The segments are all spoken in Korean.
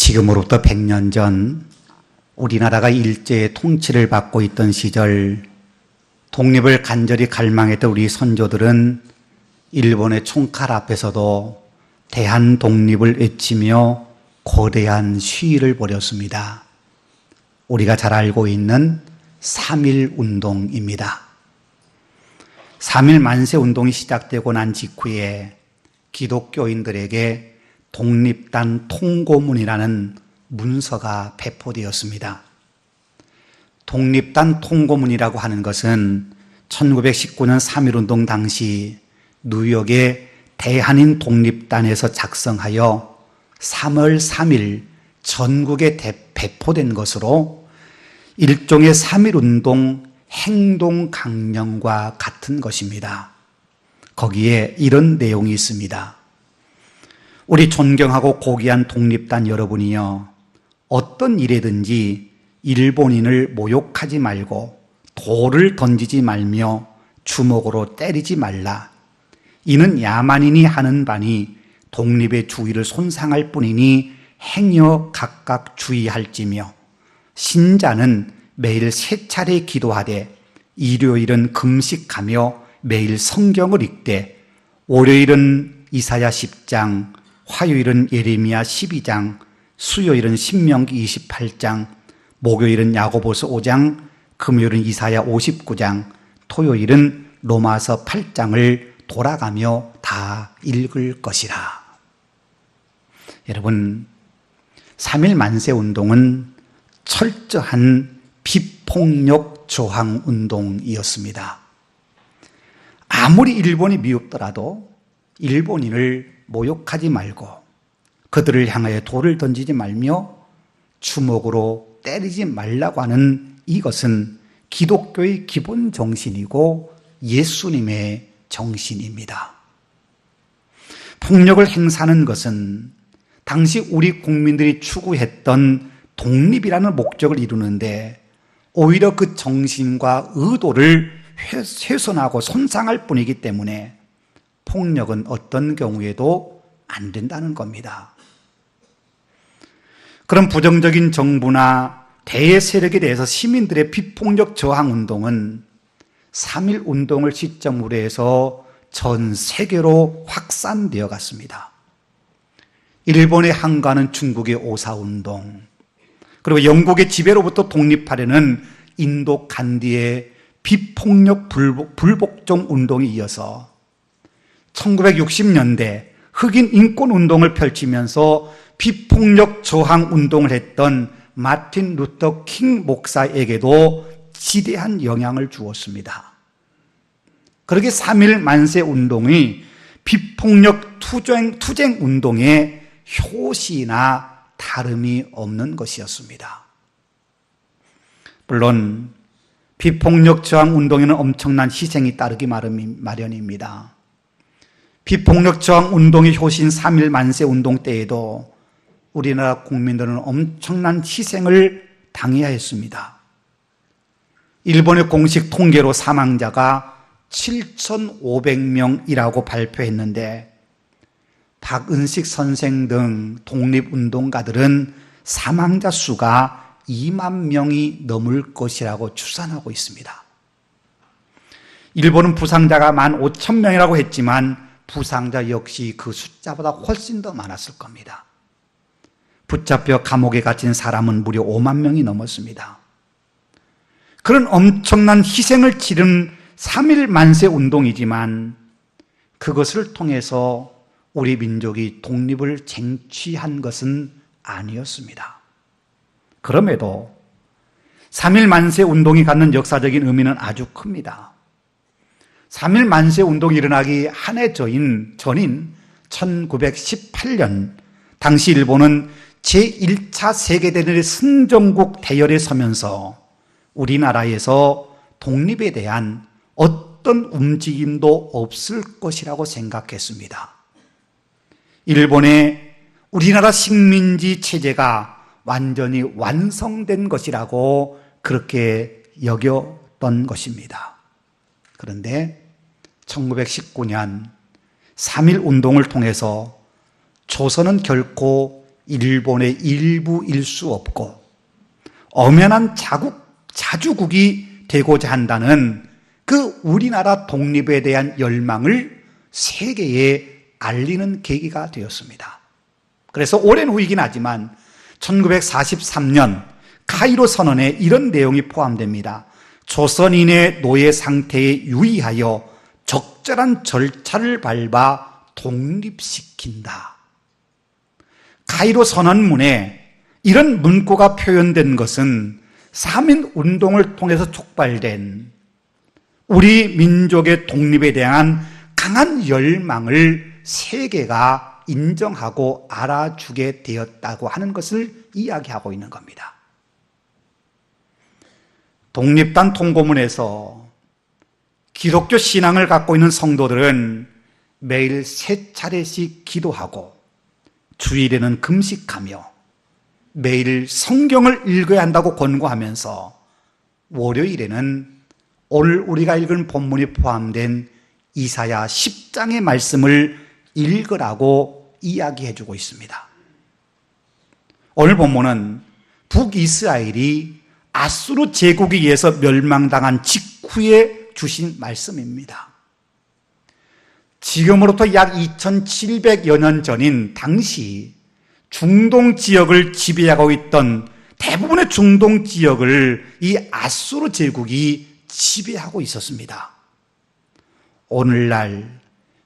지금으로부터 100년 전 우리나라가 일제의 통치를 받고 있던 시절 독립을 간절히 갈망했던 우리 선조들은 일본의 총칼 앞에서도 대한 독립을 외치며 거대한 시위를 벌였습니다. 우리가 잘 알고 있는 3.1 운동입니다. 3.1 만세 운동이 시작되고 난 직후에 기독교인들에게 독립단 통고문이라는 문서가 배포되었습니다. 독립단 통고문이라고 하는 것은 1919년 3.1 운동 당시 뉴욕의 대한인 독립단에서 작성하여 3월 3일 전국에 배포된 것으로 일종의 3.1 운동 행동 강령과 같은 것입니다. 거기에 이런 내용이 있습니다. 우리 존경하고 고귀한 독립단 여러분이여, 어떤 일에든지 일본인을 모욕하지 말고 돌을 던지지 말며 주먹으로 때리지 말라. 이는 야만인이 하는 바니 독립의 주의를 손상할 뿐이니 행여 각각 주의할지며, 신자는 매일 3차례 기도하되 일요일은 금식하며 매일 성경을 읽되 월요일은 이사야 10장, 화요일은 예레미야 12장, 수요일은 신명기 28장, 목요일은 야고보서 5장, 금요일은 이사야 59장, 토요일은 로마서 8장을 돌아가며 다 읽을 것이라. 여러분, 3.1 만세 운동은 철저한 비폭력 저항 운동이었습니다. 아무리 일본이 미웠더라도 일본인을 모욕하지 말고 그들을 향하여 돌을 던지지 말며 주먹으로 때리지 말라고 하는 이것은 기독교의 기본 정신이고 예수님의 정신입니다. 폭력을 행사하는 것은 당시 우리 국민들이 추구했던 독립이라는 목적을 이루는데 오히려 그 정신과 의도를 훼손하고 손상할 뿐이기 때문에 폭력은 어떤 경우에도 안 된다는 겁니다. 그런 부정적인 정부나 대외 세력에 대해서 시민들의 비폭력 저항 운동은 3.1 운동을 시점으로 해서 전 세계로 확산되어 갔습니다. 일본의 항거하는 중국의 오사운동, 그리고 영국의 지배로부터 독립하려는 인도 간디의 비폭력 불복종 운동에 이어서 1960년대 흑인 인권 운동을 펼치면서 비폭력 저항 운동을 했던 마틴 루터 킹 목사에게도 지대한 영향을 주었습니다. 그렇게 3.1 만세 운동이 비폭력 투쟁 운동의 효시나 다름이 없는 것이었습니다. 물론 비폭력 저항 운동에는 엄청난 희생이 따르기 마련입니다. 비폭력 저항 운동의 효신 3.1 만세 운동 때에도 우리나라 국민들은 엄청난 희생을 당해야 했습니다. 일본의 공식 통계로 사망자가 7,500명이라고 발표했는데 박은식 선생 등 독립운동가들은 사망자 수가 2만 명이 넘을 것이라고 추산하고 있습니다. 일본은 부상자가 15,000명이라고 했지만 부상자 역시 그 숫자보다 훨씬 더 많았을 겁니다. 붙잡혀 감옥에 갇힌 사람은 무려 5만 명이 넘었습니다. 그런 엄청난 희생을 치른 3.1 만세 운동이지만 그것을 통해서 우리 민족이 독립을 쟁취한 것은 아니었습니다. 그럼에도 3.1 만세 운동이 갖는 역사적인 의미는 아주 큽니다. 3.1 만세 운동이 일어나기 한 해 전인 1918년 당시 일본은 제1차 세계대전의 승전국 대열에 서면서 우리나라에서 독립에 대한 어떤 움직임도 없을 것이라고 생각했습니다. 일본의 우리나라 식민지 체제가 완전히 완성된 것이라고 그렇게 여겼던 것입니다. 그런데 1919년 3.1 운동을 통해서 조선은 결코 일본의 일부일 수 없고 엄연한 자주국이 되고자 한다는 그 우리나라 독립에 대한 열망을 세계에 알리는 계기가 되었습니다. 그래서 오랜 후이긴 하지만 1943년 카이로 선언에 이런 내용이 포함됩니다. 조선인의 노예 상태에 유의하여 적절한 절차를 밟아 독립시킨다. 카이로 선언문에 이런 문구가 표현된 것은 사민운동을 통해서 촉발된 우리 민족의 독립에 대한 강한 열망을 세계가 인정하고 알아주게 되었다고 하는 것을 이야기하고 있는 겁니다. 독립단 통고문에서 기독교 신앙을 갖고 있는 성도들은 매일 3차례씩 기도하고 주일에는 금식하며 매일 성경을 읽어야 한다고 권고하면서 월요일에는 오늘 우리가 읽은 본문이 포함된 이사야 10장의 말씀을 읽으라고 이야기해주고 있습니다. 오늘 본문은 북이스라엘이 아수르 제국에 의해서 멸망당한 직후에 주신 말씀입니다. 지금으로부터 약 2700여 년 전인 당시 중동 지역을 지배하고 있던 대부분의 중동 지역을 이 아수르 제국이 지배하고 있었습니다. 오늘날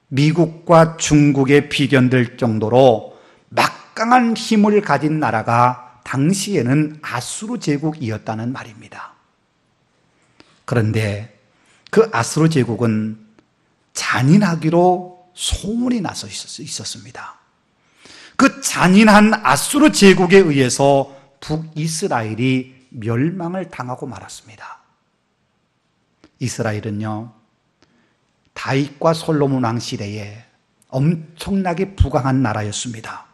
미국과 중국에 비견될 정도로 막강한 힘을 가진 나라가 당시에는 아수르 제국이었다는 말입니다. 그런데 그 아수르 제국은 잔인하기로 소문이 나서 있었습니다. 그 잔인한 아수르 제국에 의해서 북이스라엘이 멸망을 당하고 말았습니다. 이스라엘은요, 다윗과 솔로몬 왕 시대에 엄청나게 부강한 나라였습니다.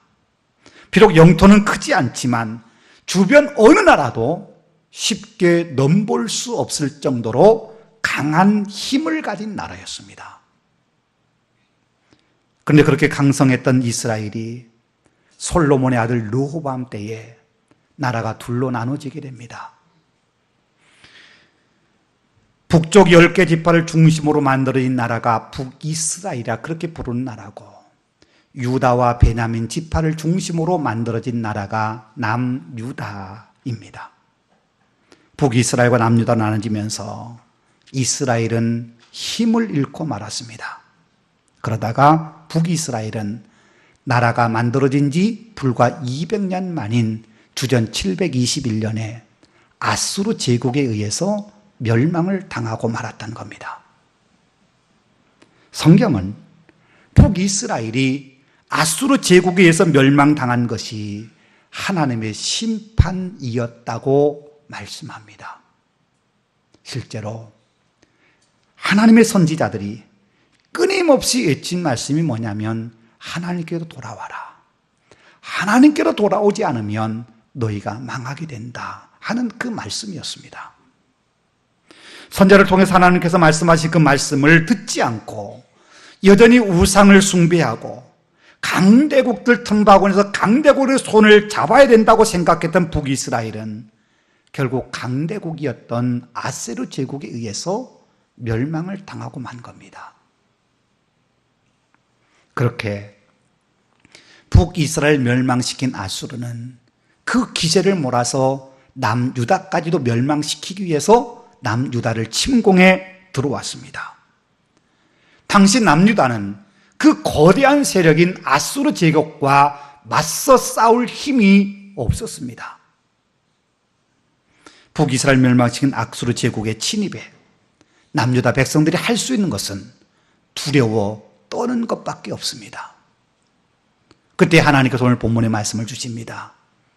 비록 영토는 크지 않지만 주변 어느 나라도 쉽게 넘볼 수 없을 정도로 강한 힘을 가진 나라였습니다. 그런데 그렇게 강성했던 이스라엘이 솔로몬의 아들 르호보암 때에 나라가 둘로 나눠지게 됩니다. 북쪽 10개 지파를 중심으로 만들어진 나라가 북이스라엘이라 그렇게 부르는 나라고, 유다와 베냐민 지파를 중심으로 만들어진 나라가 남유다입니다. 북이스라엘과 남유다 나눠지면서 이스라엘은 힘을 잃고 말았습니다. 그러다가 북이스라엘은 나라가 만들어진 지 불과 200년 만인 주전 721년에 아수르 제국에 의해서 멸망을 당하고 말았던 겁니다. 성경은 북이스라엘이 아수르 제국에 의해서 멸망당한 것이 하나님의 심판이었다고 말씀합니다. 실제로 하나님의 선지자들이 끊임없이 외친 말씀이 뭐냐면 하나님께로 돌아와라. 하나님께로 돌아오지 않으면 너희가 망하게 된다 하는 그 말씀이었습니다. 선자를 통해서 하나님께서 말씀하신 그 말씀을 듣지 않고 여전히 우상을 숭배하고 강대국들 틈바구니에서 강대국의 손을 잡아야 된다고 생각했던 북이스라엘은 결국 강대국이었던 아세르 제국에 의해서 멸망을 당하고 만 겁니다. 그렇게 북이스라엘 멸망시킨 아수르는 그 기세를 몰아서 남유다까지도 멸망시키기 위해서 남유다를 침공해 들어왔습니다. 당시 남유다는 그 거대한 세력인 아수르 제국과 맞서 싸울 힘이 없었습니다. 북이스라엘 멸망시킨 아수르 제국의 침입에 남유다 백성들이 할 수 있는 것은 두려워 떠는 것밖에 없습니다. 그때 하나님께서 오늘 본문의 말씀을 주십니다.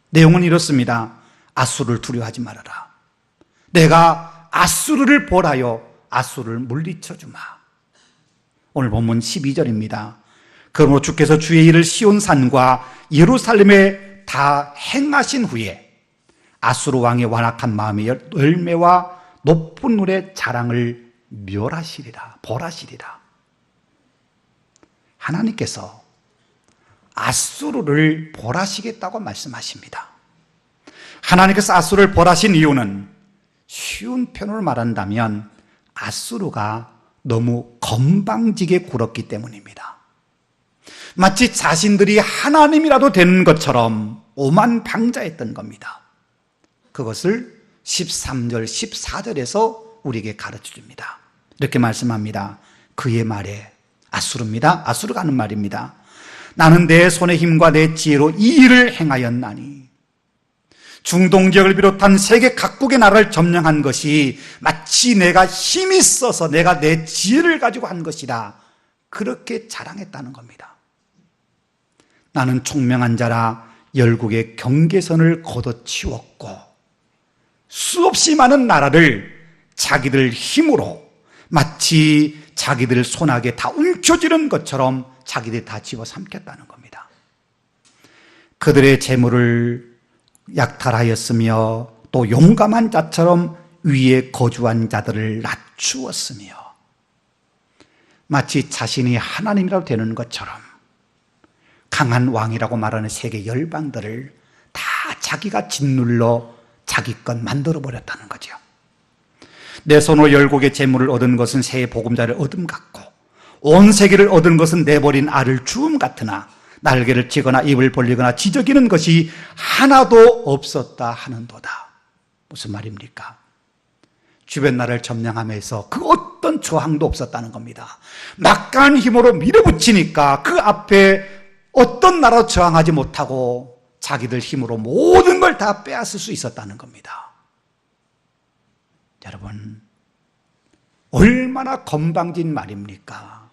내용은 이렇습니다. 아수르를 두려워하지 말아라. 내가 아수르를 벌하여 아수르를 물리쳐 주마. 오늘 본문 12절입니다. 그러므로 주께서 주의 일을 시온산과 예루살렘에 다 행하신 후에 아수르 왕의 완악한 마음의 열매와 높은 눈의 자랑을 멸하시리라, 벌하시리라. 하나님께서 아수르를 벌하시겠다고 말씀하십니다. 하나님께서 아수르를 벌하신 이유는 쉬운 표현으로 말한다면 아수르가 너무 건방지게 굴었기 때문입니다. 마치 자신들이 하나님이라도 되는 것처럼 오만방자했던 겁니다. 그것을 13절, 14절에서 우리에게 가르쳐 줍니다. 이렇게 말씀합니다. 그의 말에, 아수르입니다. 아수르가 하는 말입니다. 나는 내 손의 힘과 내 지혜로 이 일을 행하였나니 중동 지역을 비롯한 세계 각국의 나라를 점령한 것이 마치 내가 힘이 있어서 내가 내 지혜를 가지고 한 것이다. 그렇게 자랑했다는 겁니다. 나는 총명한 자라 열국의 경계선을 걷어치웠고 수없이 많은 나라를 자기들 힘으로 마치 자기들 손아귀에 다 움켜쥐는 것처럼 자기들이 다 집어삼켰다는 겁니다. 그들의 재물을 약탈하였으며 또 용감한 자처럼 위에 거주한 자들을 낮추었으며 마치 자신이 하나님이라도 되는 것처럼 강한 왕이라고 말하는 세계 열방들을 다 자기가 짓눌러 자기 것 만들어버렸다는 거죠. 내 손으로 열국의 재물을 얻은 것은 새 보금자를 얻음 같고 온 세계를 얻은 것은 내버린 알을 주움 같으나 날개를 치거나 입을 벌리거나 지저귀는 것이 하나도 없었다 하는도다. 무슨 말입니까? 주변 나라를 점령하면서 그 어떤 저항도 없었다는 겁니다. 막강한 힘으로 밀어붙이니까 그 앞에 어떤 나라도 저항하지 못하고 자기들 힘으로 모든 걸 다 빼앗을 수 있었다는 겁니다. 여러분, 얼마나 건방진 말입니까?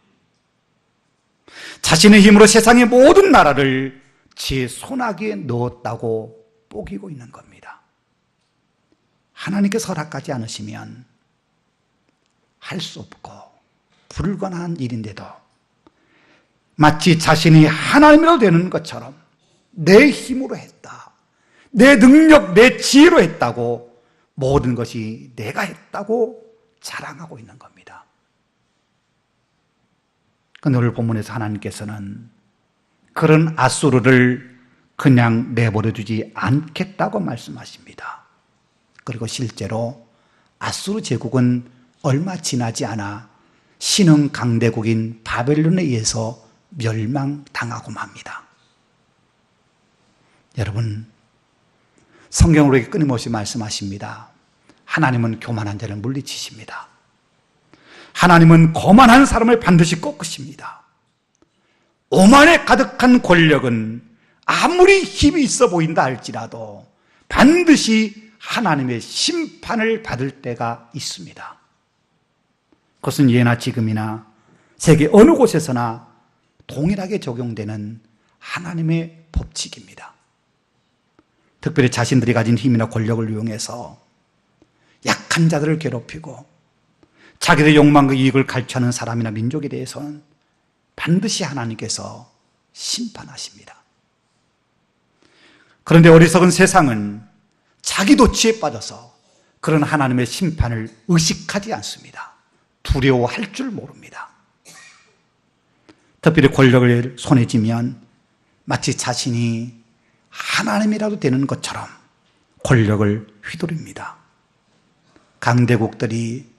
자신의 힘으로 세상의 모든 나라를 제 손아귀에 넣었다고 뽀기고 있는 겁니다. 하나님께서 허락하지 않으시면 할 수 없고 불가능한 일인데도 마치 자신이 하나님이라도 되는 것처럼 내 힘으로 했다, 내 능력, 내 지혜로 했다고 모든 것이 내가 했다고 자랑하고 있는 겁니다. 그런데 오늘 본문에서 하나님께서는 그런 아수르를 그냥 내버려 두지 않겠다고 말씀하십니다. 그리고 실제로 아수르 제국은 얼마 지나지 않아 신흥 강대국인 바벨론에 의해서 멸망당하고 맙니다. 여러분, 성경으로 끊임없이 말씀하십니다. 하나님은 교만한 자를 물리치십니다. 하나님은 거만한 사람을 반드시 꺾으십니다. 오만에 가득한 권력은 아무리 힘이 있어 보인다 할지라도 반드시 하나님의 심판을 받을 때가 있습니다. 그것은 예나 지금이나 세계 어느 곳에서나 동일하게 적용되는 하나님의 법칙입니다. 특별히 자신들이 가진 힘이나 권력을 이용해서 약한 자들을 괴롭히고 자기들의 욕망과 이익을 갈취하는 사람이나 민족에 대해서는 반드시 하나님께서 심판하십니다. 그런데 어리석은 세상은 자기 도취에 빠져서 그런 하나님의 심판을 의식하지 않습니다. 두려워할 줄 모릅니다. 특별히 권력을 손에 쥐면 마치 자신이 하나님이라도 되는 것처럼 권력을 휘두릅니다. 강대국들이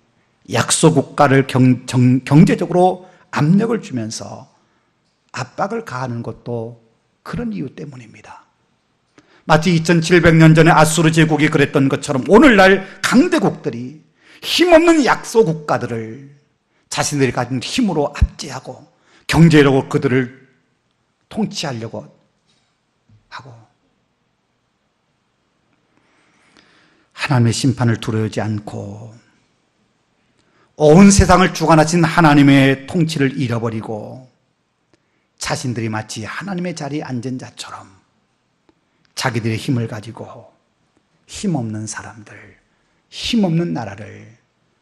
약소국가를 경제적으로 압력을 주면서 압박을 가하는 것도 그런 이유 때문입니다. 마치 2700년 전에 아수르 제국이 그랬던 것처럼 오늘날 강대국들이 힘없는 약소국가들을 자신들이 가진 힘으로 압제하고 경제력으로 그들을 통치하려고 하고 하나님의 심판을 두려워하지 않고 온 세상을 주관하신 하나님의 통치를 잃어버리고 자신들이 마치 하나님의 자리에 앉은 자처럼 자기들의 힘을 가지고 힘없는 사람들, 힘없는 나라를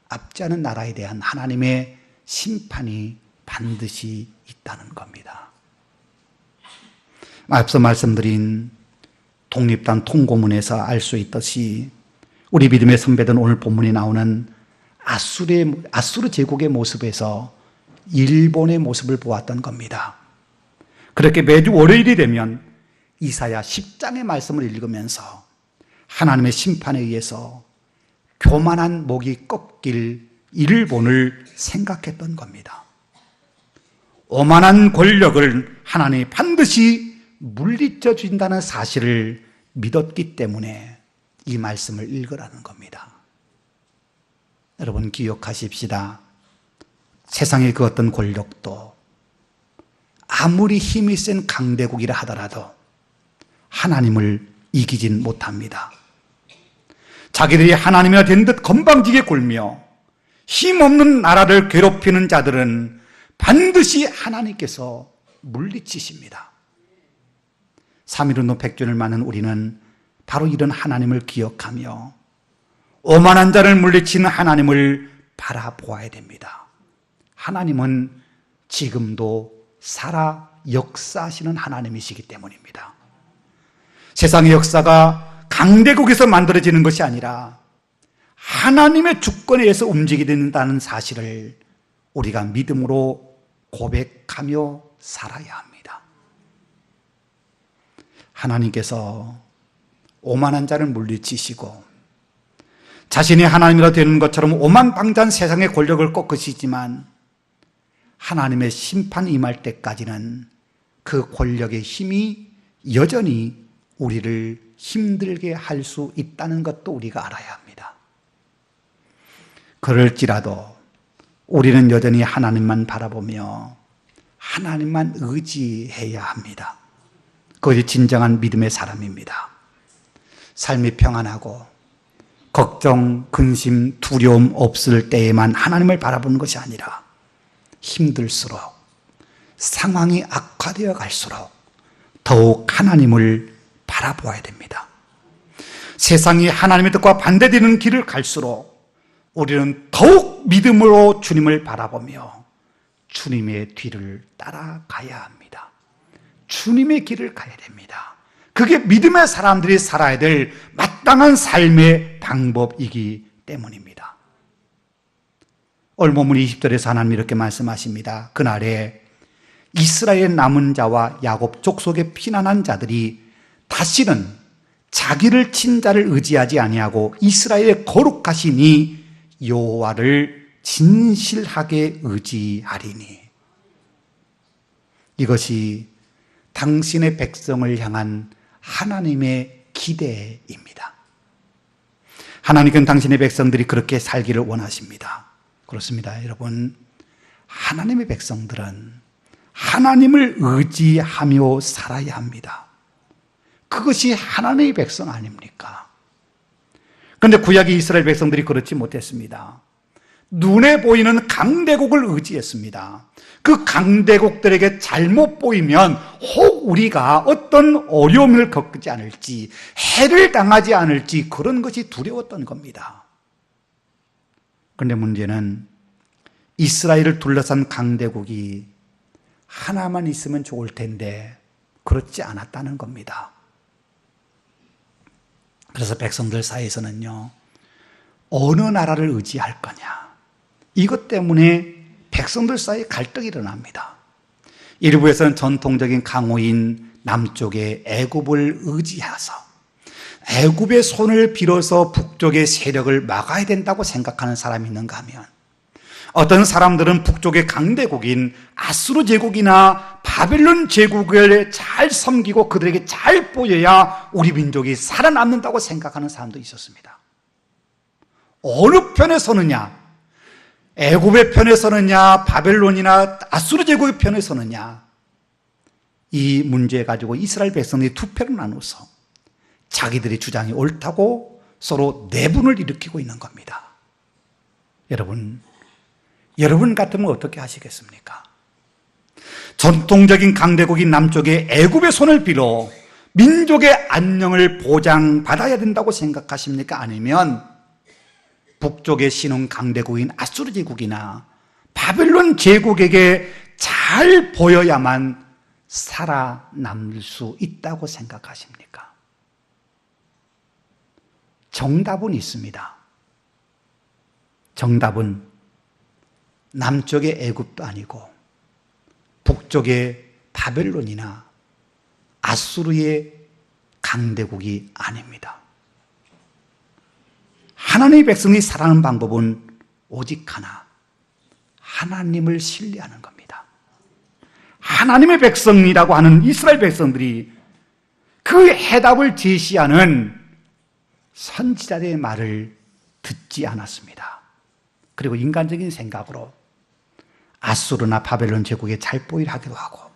압제하는 나라에 대한 하나님의 심판이 반드시 있다는 겁니다. 앞서 말씀드린 독립단 통고문에서 알 수 있듯이 우리 믿음의 선배들은 오늘 본문에 나오는 아수르 제국의 모습에서 일본의 모습을 보았던 겁니다. 그렇게 매주 월요일이 되면 이사야 10장의 말씀을 읽으면서 하나님의 심판에 의해서 교만한 목이 꺾일 일본을 생각했던 겁니다. 오만한 권력을 하나님이 반드시 물리쳐 주신다는 사실을 믿었기 때문에 이 말씀을 읽으라는 겁니다. 여러분 기억하십시다. 세상의 그 어떤 권력도 아무리 힘이 센 강대국이라 하더라도 하나님을 이기진 못합니다. 자기들이 하나님이라 된 듯 건방지게 굴며 힘없는 나라를 괴롭히는 자들은 반드시 하나님께서 물리치십니다. 3.15 100주년을 맞는 우리는 바로 이런 하나님을 기억하며 오만한 자를 물리치는 하나님을 바라보아야 됩니다. 하나님은 지금도 살아 역사하시는 하나님이시기 때문입니다. 세상의 역사가 강대국에서 만들어지는 것이 아니라 하나님의 주권에 의해서 움직이게 된다는 사실을 우리가 믿음으로 고백하며 살아야 합니다. 하나님께서 오만한 자를 물리치시고 자신이 하나님이라 되는 것처럼 오만방자한 세상의 권력을 꺾으시지만 하나님의 심판이 임할 때까지는 그 권력의 힘이 여전히 우리를 힘들게 할 수 있다는 것도 우리가 알아야 합니다. 그럴지라도 우리는 여전히 하나님만 바라보며 하나님만 의지해야 합니다. 그것이 진정한 믿음의 사람입니다. 삶이 평안하고 걱정, 근심, 두려움 없을 때에만 하나님을 바라보는 것이 아니라 힘들수록 상황이 악화되어 갈수록 더욱 하나님을 바라보아야 됩니다. 세상이 하나님의 뜻과 반대되는 길을 갈수록 우리는 더욱 믿음으로 주님을 바라보며 주님의 뒤를 따라가야 합니다. 주님의 길을 가야 됩니다. 그게 믿음의 사람들이 살아야 될 마땅한 삶의 방법이기 때문입니다. 오늘 본문 20절에서 하나님이 이렇게 말씀하십니다. 그날에 이스라엘 남은 자와 야곱 족속에 피난한 자들이 다시는 자기를 친 자를 의지하지 아니하고 이스라엘의 거룩하시니 여호와를 진실하게 의지하리니. 이것이 당신의 백성을 향한 하나님의 기대입니다. 하나님은 당신의 백성들이 그렇게 살기를 원하십니다. 그렇습니다. 여러분, 하나님의 백성들은 하나님을 의지하며 살아야 합니다. 그것이 하나님의 백성 아닙니까? 그런데 구약의 이스라엘 백성들이 그렇지 못했습니다. 눈에 보이는 강대국을 의지했습니다. 그 강대국들에게 잘못 보이면 혹 우리가 어떤 어려움을 겪지 않을지, 해를 당하지 않을지 그런 것이 두려웠던 겁니다. 그런데 문제는 이스라엘을 둘러싼 강대국이 하나만 있으면 좋을 텐데 그렇지 않았다는 겁니다. 그래서 백성들 사이에서는요, 어느 나라를 의지할 거냐, 이것 때문에 백성들 사이에 갈등이 일어납니다. 일부에서는 전통적인 강호인 남쪽의 애굽을 의지해서 애굽의 손을 빌어서 북쪽의 세력을 막아야 된다고 생각하는 사람이 있는가 하면, 어떤 사람들은 북쪽의 강대국인 아수르 제국이나 바벨론 제국을 잘 섬기고 그들에게 잘 보여야 우리 민족이 살아남는다고 생각하는 사람도 있었습니다. 어느 편에 서느냐, 애굽의 편에 서느냐, 바벨론이나 아수르 제국의 편에 서느냐, 이 문제 가지고 이스라엘 백성들이 두 패로 나눠서 자기들의 주장이 옳다고 서로 내분을 일으키고 있는 겁니다. 여러분 같으면 어떻게 하시겠습니까? 전통적인 강대국인 남쪽의 애굽의 손을 빌어 민족의 안녕을 보장받아야 된다고 생각하십니까? 아니면 북쪽의 신흥 강대국인 아수르 제국이나 바벨론 제국에게 잘 보여야만 살아남을 수 있다고 생각하십니까? 정답은 있습니다. 정답은 남쪽의 애굽도 아니고 북쪽의 바벨론이나 아수르의 강대국이 아닙니다. 하나님의 백성이 살아가는 방법은 오직 하나, 하나님을 신뢰하는 겁니다. 하나님의 백성이라고 하는 이스라엘 백성들이 그 해답을 제시하는 선지자들의 말을 듣지 않았습니다. 그리고 인간적인 생각으로 아수르나 바벨론 제국에 잘보이려 하기도 하고,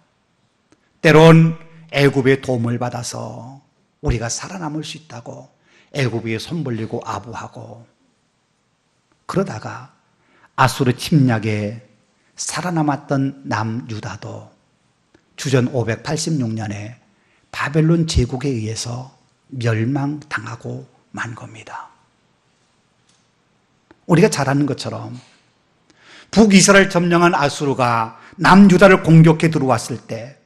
때론 애굽의 도움을 받아서 우리가 살아남을 수 있다고 애굽에 손 벌리고 아부하고, 그러다가 아수르 침략에 살아남았던 남유다도 주전 586년에 바벨론 제국에 의해서 멸망당하고 만 겁니다. 우리가 잘 아는 것처럼 북이스라엘 점령한 아수르가 남유다를 공격해 들어왔을 때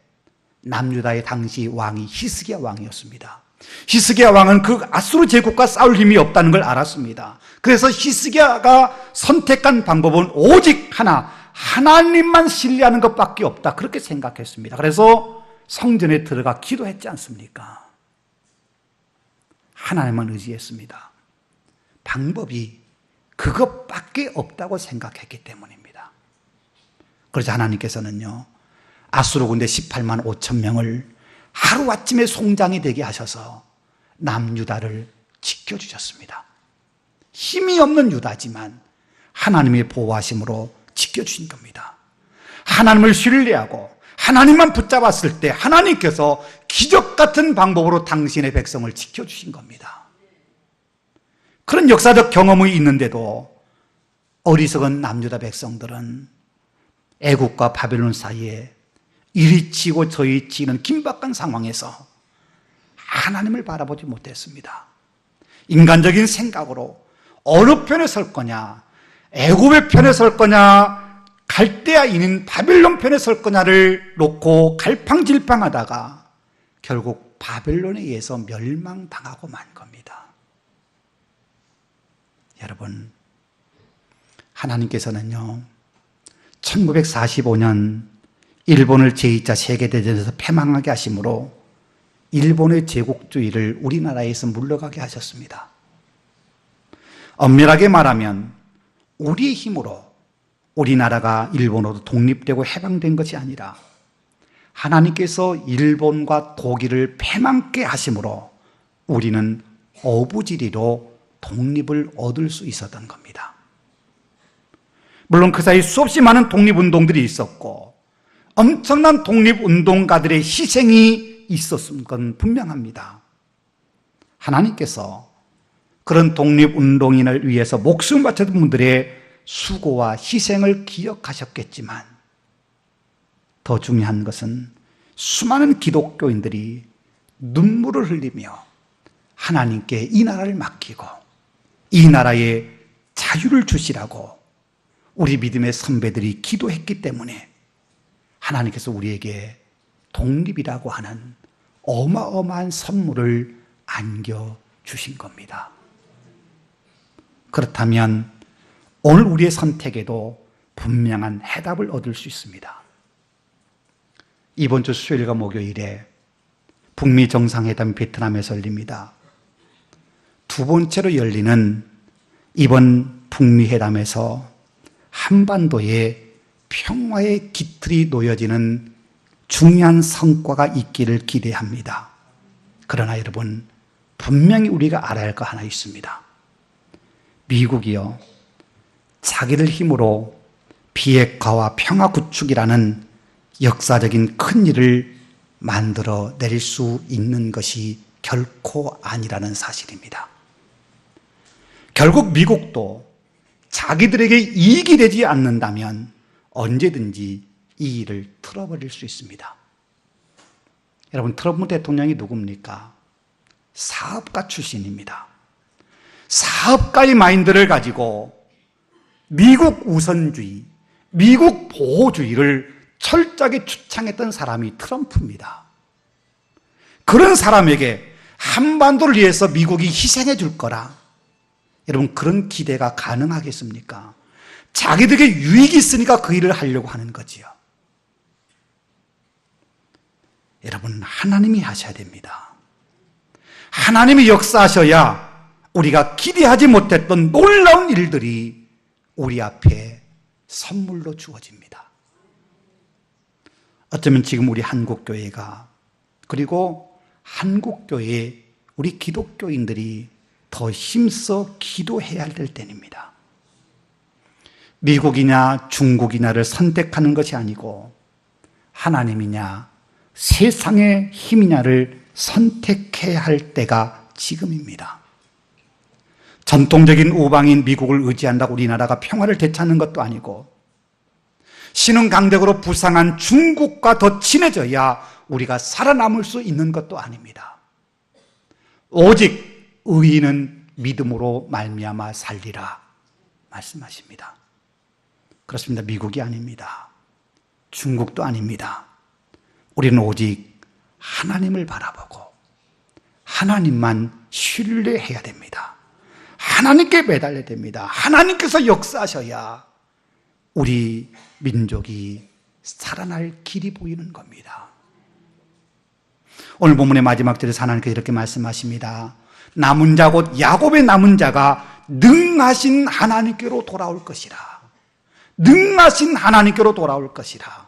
남유다의 당시 왕이 히스기야 왕이었습니다. 히스기야 왕은 그 아수르 제국과 싸울 힘이 없다는 걸 알았습니다. 그래서 히스기야가 선택한 방법은 오직 하나, 하나님만 신뢰하는 것밖에 없다, 그렇게 생각했습니다. 그래서 성전에 들어가 기도했지 않습니까? 하나님만 의지했습니다. 방법이 그것밖에 없다고 생각했기 때문입니다. 그래서 하나님께서는요, 아수르 군대 18만 5천 명을 하루아침에 송장이 되게 하셔서 남유다를 지켜주셨습니다. 힘이 없는 유다지만 하나님의 보호하심으로 지켜주신 겁니다. 하나님을 신뢰하고 하나님만 붙잡았을 때 하나님께서 기적 같은 방법으로 당신의 백성을 지켜주신 겁니다. 그런 역사적 경험이 있는데도 어리석은 남유다 백성들은 애국과 바벨론 사이에 이리 치고 저리 치는 긴박한 상황에서 하나님을 바라보지 못했습니다. 인간적인 생각으로 어느 편에 설 거냐, 애굽의 편에 설 거냐, 갈대아인인 바벨론 편에 설 거냐를 놓고 갈팡질팡하다가 결국 바벨론에 의해서 멸망당하고 만 겁니다. 여러분, 하나님께서는요, 1945년 일본을 제2차 세계대전에서 패망하게 하심으로 일본의 제국주의를 우리나라에서 물러가게 하셨습니다. 엄밀하게 말하면 우리의 힘으로 우리나라가 일본으로 독립되고 해방된 것이 아니라 하나님께서 일본과 독일을 패망케 하심으로 우리는 어부지리로 독립을 얻을 수 있었던 겁니다. 물론 그 사이 수없이 많은 독립운동들이 있었고 엄청난 독립운동가들의 희생이 있었던 건 분명합니다. 하나님께서 그런 독립운동인을 위해서 목숨을 바쳤던 분들의 수고와 희생을 기억하셨겠지만 더 중요한 것은 수많은 기독교인들이 눈물을 흘리며 하나님께 이 나라를 맡기고 이 나라에 자유를 주시라고 우리 믿음의 선배들이 기도했기 때문에 하나님께서 우리에게 독립이라고 하는 어마어마한 선물을 안겨주신 겁니다. 그렇다면 오늘 우리의 선택에도 분명한 해답을 얻을 수 있습니다. 이번 주 수요일과 목요일에 북미 정상회담이 베트남에서 열립니다. 두 번째로 열리는 이번 북미 회담에서 한반도에 평화의 깃틀이 놓여지는 중요한 성과가 있기를 기대합니다. 그러나 여러분, 분명히 우리가 알아야 할 거 하나 있습니다. 미국이요, 자기들 힘으로 비핵화와 평화 구축이라는 역사적인 큰 일을 만들어 내릴 수 있는 것이 결코 아니라는 사실입니다. 결국 미국도 자기들에게 이익이 되지 않는다면 언제든지 이 일을 틀어버릴 수 있습니다. 여러분, 트럼프 대통령이 누굽니까? 사업가 출신입니다. 사업가의 마인드를 가지고 미국 우선주의, 미국 보호주의를 철저하게 주창했던 사람이 트럼프입니다. 그런 사람에게 한반도를 위해서 미국이 희생해 줄 거라, 여러분, 그런 기대가 가능하겠습니까? 자기들에게 유익이 있으니까 그 일을 하려고 하는 거지요. 여러분, 하나님이 하셔야 됩니다. 하나님이 역사하셔야 우리가 기대하지 못했던 놀라운 일들이 우리 앞에 선물로 주어집니다. 어쩌면 지금 우리 한국교회가, 그리고 한국교회 우리 기독교인들이 더 힘써 기도해야 될 때입니다. 미국이냐 중국이냐를 선택하는 것이 아니고 하나님이냐 세상의 힘이냐를 선택해야 할 때가 지금입니다. 전통적인 우방인 미국을 의지한다고 우리나라가 평화를 되찾는 것도 아니고, 신흥 강대국으로 부상한 중국과 더 친해져야 우리가 살아남을 수 있는 것도 아닙니다. 오직 의인은 믿음으로 말미암아 살리라 말씀하십니다. 그렇습니다. 미국이 아닙니다. 중국도 아닙니다. 우리는 오직 하나님을 바라보고 하나님만 신뢰해야 됩니다. 하나님께 매달려야 됩니다. 하나님께서 역사하셔야 우리 민족이 살아날 길이 보이는 겁니다. 오늘 본문의 마지막 절에서 하나님께서 이렇게 말씀하십니다. 남은 자 곧 야곱의 남은 자가 능하신 하나님께로 돌아올 것이라. 능하신 하나님께로 돌아올 것이라.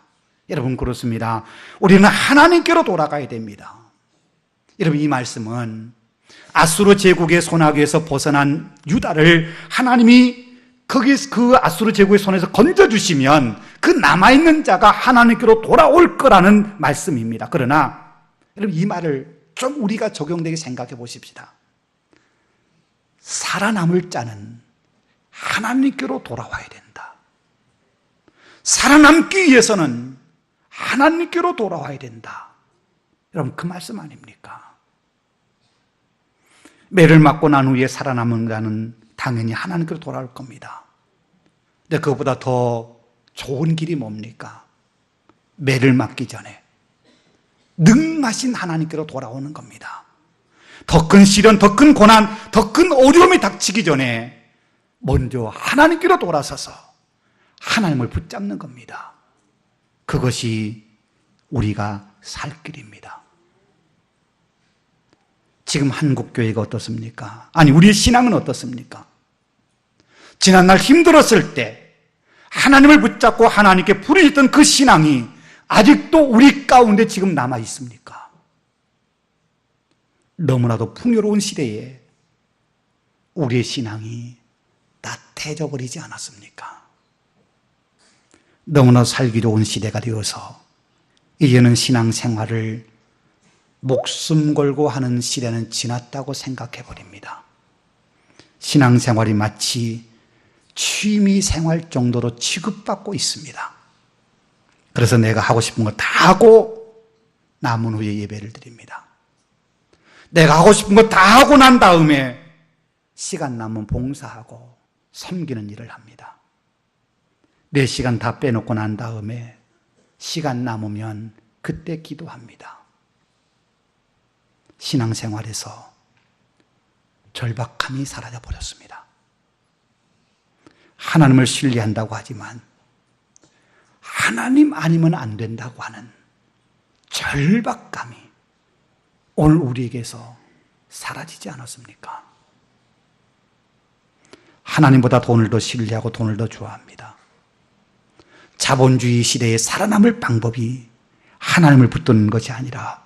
여러분, 그렇습니다. 우리는 하나님께로 돌아가야 됩니다. 여러분, 이 말씀은 아수르 제국의 손아귀에서 벗어난 유다를 하나님이 그 아수르 제국의 손에서 건져주시면 그 남아있는 자가 하나님께로 돌아올 거라는 말씀입니다. 그러나 여러분, 이 말을 좀 우리가 적용되게 생각해 보십시다. 살아남을 자는 하나님께로 돌아와야 된다. 살아남기 위해서는 하나님께로 돌아와야 된다. 여러분, 그 말씀 아닙니까? 매를 맞고 난 후에 살아남은 자는 당연히 하나님께로 돌아올 겁니다. 근데 그것보다 더 좋은 길이 뭡니까? 매를 맞기 전에 능하신 하나님께로 돌아오는 겁니다. 더 큰 시련, 더 큰 고난, 더 큰 어려움이 닥치기 전에 먼저 하나님께로 돌아서서 하나님을 붙잡는 겁니다. 그것이 우리가 살 길입니다. 지금 한국교회가 어떻습니까? 아니, 우리의 신앙은 어떻습니까? 지난날 힘들었을 때 하나님을 붙잡고 하나님께 부르짖던 그 신앙이 아직도 우리 가운데 지금 남아 있습니까? 너무나도 풍요로운 시대에 우리의 신앙이 나태해져 버리지 않았습니까? 너무나 살기 좋은 시대가 되어서 이제는 신앙생활을 목숨 걸고 하는 시대는 지났다고 생각해 버립니다. 신앙생활이 마치 취미생활 정도로 취급받고 있습니다. 그래서 내가 하고 싶은 거 다 하고 남은 후에 예배를 드립니다. 내가 하고 싶은 거 다 하고 난 다음에 시간 남으면 봉사하고 섬기는 일을 합니다. 내 시간 다 빼놓고 난 다음에 시간 남으면 그때 기도합니다. 신앙생활에서 절박함이 사라져 버렸습니다. 하나님을 신뢰한다고 하지만 하나님 아니면 안 된다고 하는 절박감이 오늘 우리에게서 사라지지 않았습니까? 하나님보다 돈을 더 신뢰하고 돈을 더 좋아합니다. 자본주의 시대에 살아남을 방법이 하나님을 붙드는 것이 아니라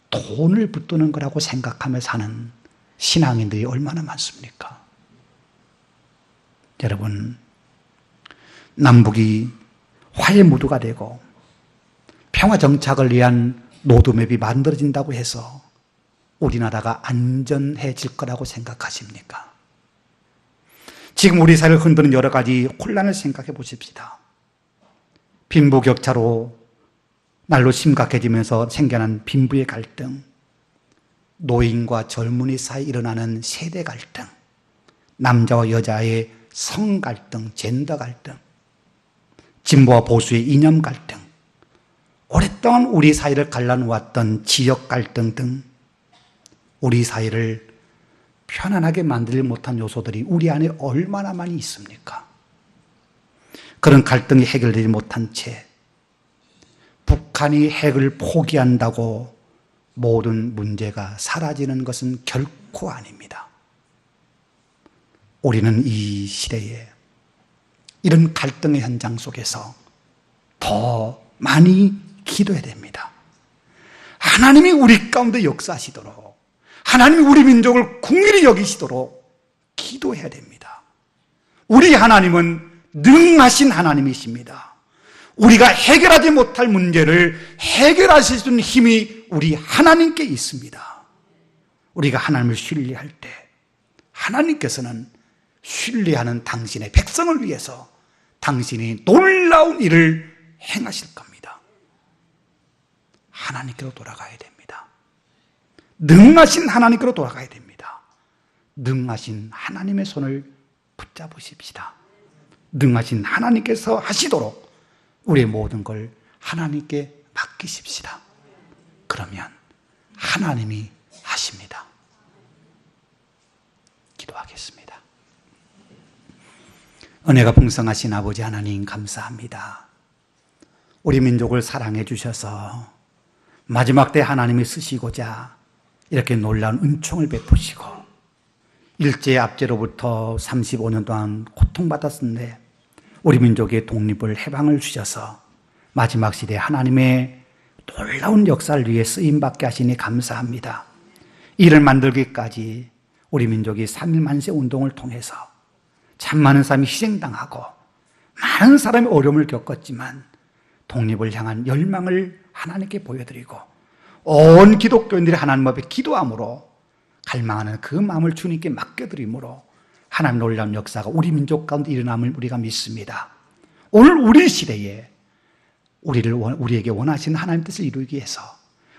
돈을 붙드는 거라고 생각하며 사는 신앙인들이 얼마나 많습니까? 여러분, 남북이 화해 무드가 되고 평화 정착을 위한 로드맵이 만들어진다고 해서 우리나라가 안전해질 거라고 생각하십니까? 지금 우리 사회를 흔드는 여러 가지 혼란을 생각해 보십시다. 빈부격차로 날로 심각해지면서 생겨난 빈부의 갈등, 노인과 젊은이 사이에 일어나는 세대 갈등, 남자와 여자의 성 갈등, 젠더 갈등, 진보와 보수의 이념 갈등, 오랫동안 우리 사회를 갈라놓았던 지역 갈등 등 우리 사회를 편안하게 만들지 못한 요소들이 우리 안에 얼마나 많이 있습니까? 그런 갈등이 해결되지 못한 채 북한이 핵을 포기한다고 모든 문제가 사라지는 것은 결코 아닙니다. 우리는 이 시대에 이런 갈등의 현장 속에서 더 많이 기도해야 됩니다. 하나님이 우리 가운데 역사하시도록, 하나님이 우리 민족을 긍휼히 여기시도록 기도해야 됩니다. 우리 하나님은 능하신 하나님이십니다. 우리가 해결하지 못할 문제를 해결하실 수 있는 힘이 우리 하나님께 있습니다. 우리가 하나님을 신뢰할 때 하나님께서는 신뢰하는 당신의 백성을 위해서 당신이 놀라운 일을 행하실 겁니다. 하나님께로 돌아가야 됩니다. 능하신 하나님께로 돌아가야 됩니다. 능하신 하나님의 손을 붙잡으십시다. 능하신 하나님께서 하시도록 우리의 모든 걸 하나님께 맡기십시다. 그러면 하나님이 하십니다. 기도하겠습니다. 은혜가 풍성하신 아버지 하나님 감사합니다. 우리 민족을 사랑해 주셔서 마지막 때 하나님이 쓰시고자 이렇게 놀라운 은총을 베푸시고 일제 압제로부터 35년 동안 고통받았는데 우리 민족의 독립을 해방을 주셔서 마지막 시대에 하나님의 놀라운 역사를 위해 쓰임받게 하시니 감사합니다. 이를 만들기까지 우리 민족이 3.1 만세 운동을 통해서 참 많은 사람이 희생당하고 많은 사람이 어려움을 겪었지만 독립을 향한 열망을 하나님께 보여드리고 온 기독교인들이 하나님 앞에 기도함으로 갈망하는 그 마음을 주님께 맡겨드림으로 하나님 놀라운 역사가 우리 민족 가운데 일어남을 우리가 믿습니다. 오늘 우리 시대에 우리에게 원하시는 하나님의 뜻을 이루기 위해서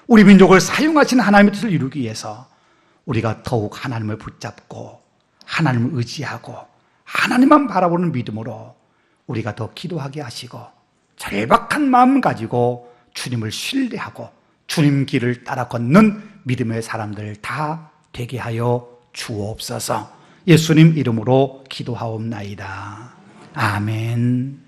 우리 민족을 사용하시는 하나님의 뜻을 이루기 위해서 우리가 더욱 하나님을 붙잡고 하나님을 의지하고 하나님만 바라보는 믿음으로 우리가 더 기도하게 하시고 절박한 마음 가지고 주님을 신뢰하고 주님 길을 따라 걷는 믿음의 사람들 다 되게 하여 주옵소서. 예수님 이름으로 기도하옵나이다. 아멘.